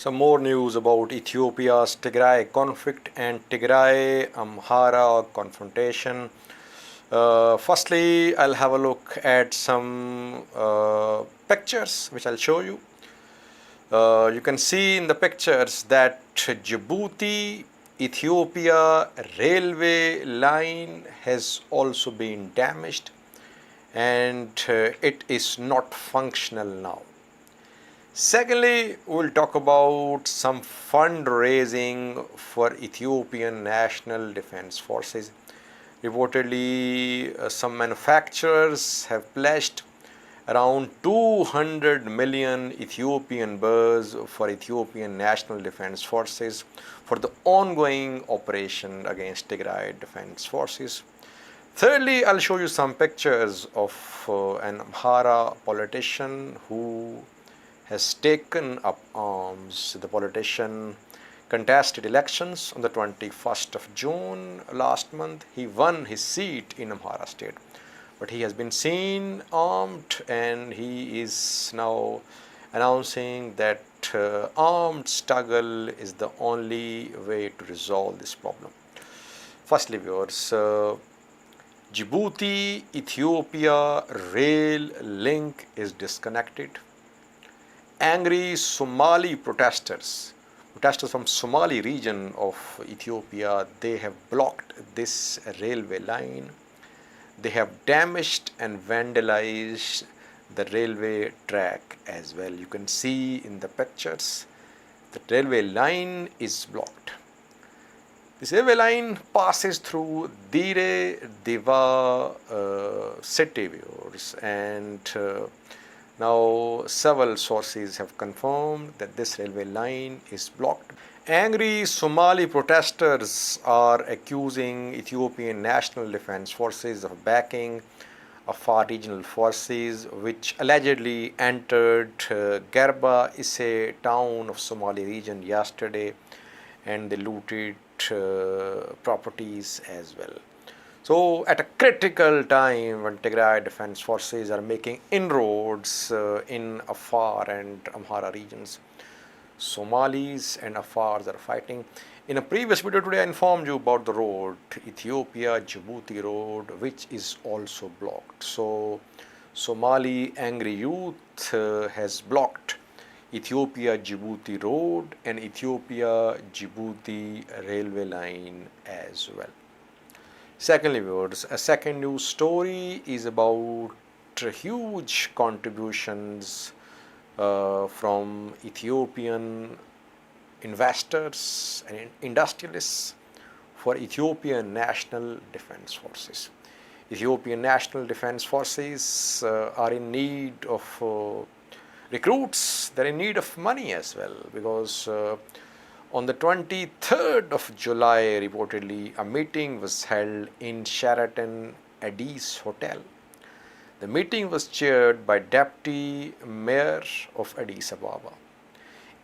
Some more news about Ethiopia's Tigray conflict and Tigray-Amhara confrontation. Firstly, I'll have a look at some pictures which I'll show you. You can see in the pictures that Djibouti Ethiopia railway line has also been damaged and it is not functional now. Secondly, we'll talk about some fundraising for Ethiopian National Defense Forces. Reportedly, some manufacturers have pledged around 200 million Ethiopian birrs for Ethiopian National Defense Forces for the ongoing operation against Tigray Defense Forces. Thirdly, I'll show you some pictures of an Amhara politician who has taken up arms. The politician contested elections on the 21st of June last month. He won his seat in Amhara state, but he has been seen armed and he is now announcing that armed struggle is the only way to resolve this problem. Firstly, viewers, Djibouti Ethiopia rail link is disconnected. Angry Somali protesters from Somali region of Ethiopia, they have blocked this railway line. They have damaged and vandalized the railway track as well. You can see in the pictures the railway line is blocked. This railway line passes through Dire Deva city, viewers, and now several sources have confirmed that this railway line is blocked. Angry Somali protesters are accusing Ethiopian National Defense Forces of backing Afar regional forces which allegedly entered Garba Isse town of Somali region yesterday, and they looted properties as well. So at a critical time when Tigray Defense Forces are making inroads in Afar and Amhara regions, Somalis and Afars are fighting. In a previous video today, I informed you about the road, Ethiopia-Djibouti road, which is also blocked. So Somali angry youth has blocked Ethiopia-Djibouti road and Ethiopia-Djibouti railway line as well. Secondly, viewers, a second news story is about huge contributions from Ethiopian investors and industrialists for Ethiopian National Defense Forces. Ethiopian National Defense Forces are in need of recruits. They're in need of money as well, because on the 23rd of July, reportedly, a meeting was held in Sheraton Addis Hotel. The meeting was chaired by Deputy Mayor of Addis Ababa.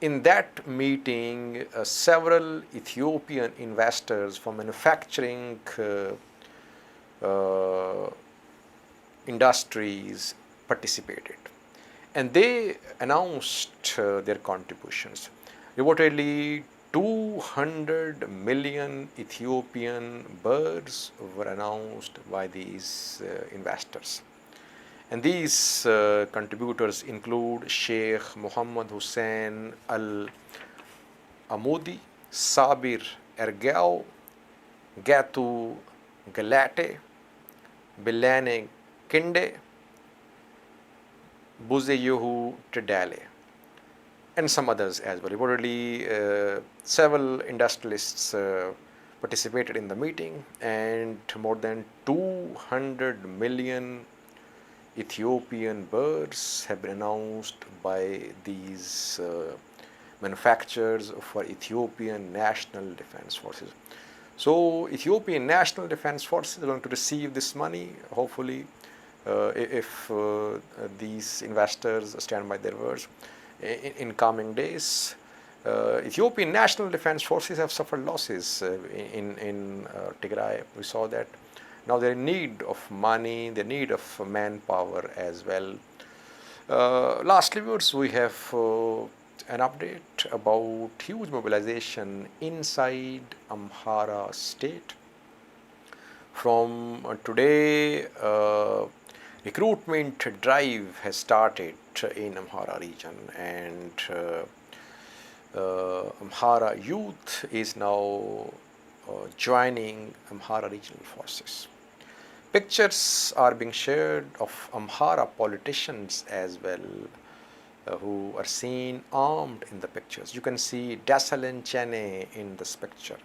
In that meeting, several Ethiopian investors from manufacturing industries participated, and they announced their contributions. Reportedly, 200 million Ethiopian birrs were announced by these investors. And these contributors include Sheikh Mohammed Hussein Al-Amoudi, Sabir Ergao, Gatu Galate, Bilane Kinde, Buzeyehu Tedale, and some others as well. Reportedly, several industrialists participated in the meeting, and more than 200 million Ethiopian birds have been announced by these manufacturers for Ethiopian National Defense Forces. So Ethiopian National Defense Forces are going to receive this money, hopefully, if these investors stand by their words in coming days. Ethiopian National Defense Forces have suffered losses in Tigray. We saw that. Now they're in need of money, they're in need of manpower as well. Lastly, viewers, we have an update about huge mobilization inside Amhara state. From today, recruitment drive has started in Amhara region, and Amhara youth is now joining Amhara regional forces. Pictures are being shared of Amhara politicians as well, who are seen armed in the pictures. You can see Desalegn Chane in this picture.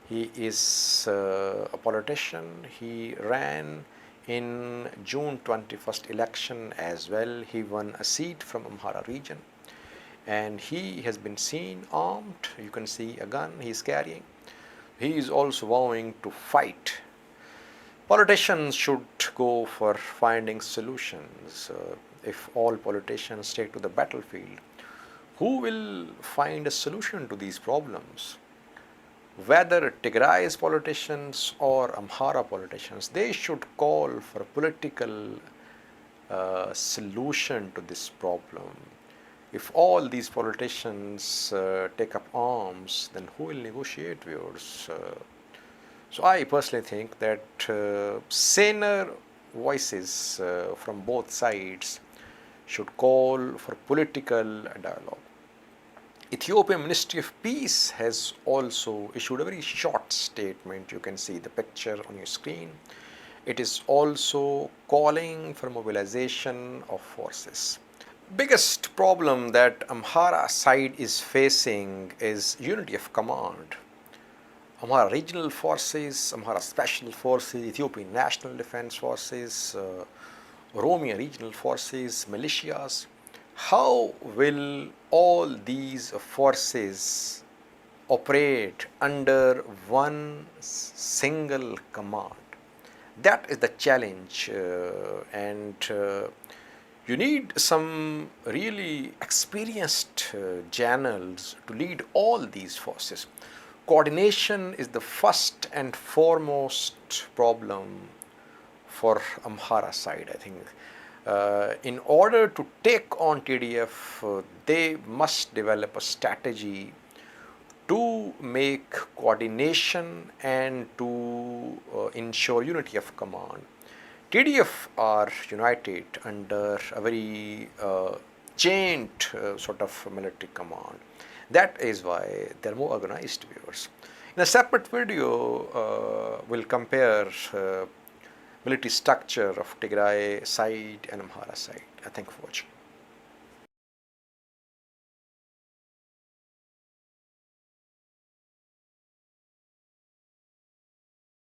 He is a politician. He ran in June 21st election as well. He won a seat from Amhara region, and he has been seen armed. You can see a gun he is carrying. He is also vowing to fight. Politicians should go for finding solutions. If all politicians take to the battlefield, who will find a solution to these problems? Whether Tigray's politicians or Amhara politicians, they should call for a political solution to this problem. If all these politicians take up arms, then who will negotiate viewers? So I personally think that saner voices from both sides should call for political dialogue. Ethiopian Ministry of Peace has also issued a very short statement. You can see the picture on your screen. It is also calling for mobilization of forces. Biggest problem that Amhara side is facing is unity of command. Amhara regional forces, Amhara special forces, Ethiopian National Defense Forces, Oromia regional forces, militias. How will all these forces operate under one single command? That is the challenge, and you need some really experienced generals to lead all these forces. Coordination is the first and foremost problem for Amhara side, I think. In order to take on TDF, they must develop a strategy to make coordination and to ensure unity of command. TDF are united under a very chained sort of military command. That is why they are more organized, viewers. In a separate video, we'll compare military structure of Tigray side and Amhara side. Thank you for watching.